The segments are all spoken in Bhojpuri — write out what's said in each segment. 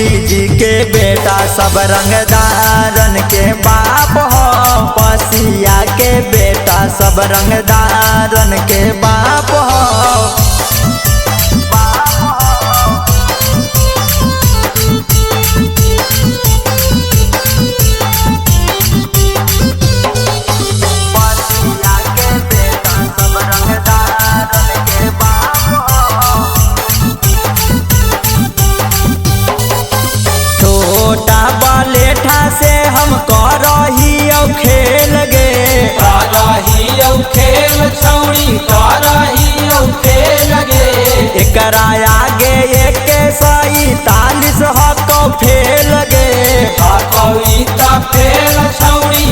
चौधरी जी के बेटा सब रंगदारन के बाप हो। पसिया के बेटा सब रंगदारन के बाप हो। छोटा बलेठा से हम करही खेल गे, खेल छौड़ी करही खेल गे। एकरा आगे 147 हक फेल गे। फेल छौड़ी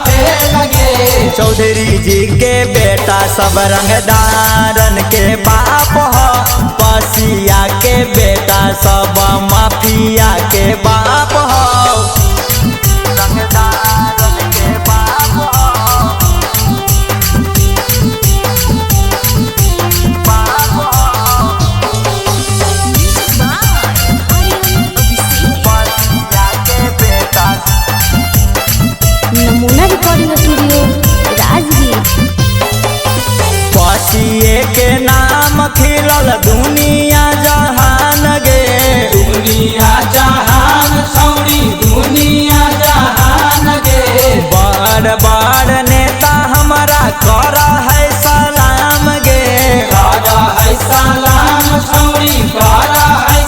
फेल गे। चौधरी जी के बेटा सब रंगदारन के बाप हो। पसिया के बेटा सब माफिया के बाप हो। नमूना रिकॉर्डिंग स्टूडियो राजगीर। पसिए के नाम खिलल दुनिया जहान गे। दुनिया जहान छौड़ी दुनिया जहान गे। बड़ बड़ नेता हमारा कर है सलाम गे। सलाम छौड़ी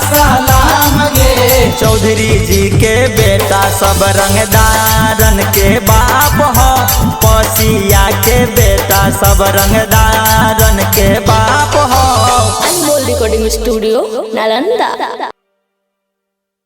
सलाम गे। चौधरी जी के बेटा सब रंगदारन के बाप हो। पसिया के बेटा सब रंगदारन के बाप हो। अनमोल रिकॉर्डिंग स्टूडियो नालंदा।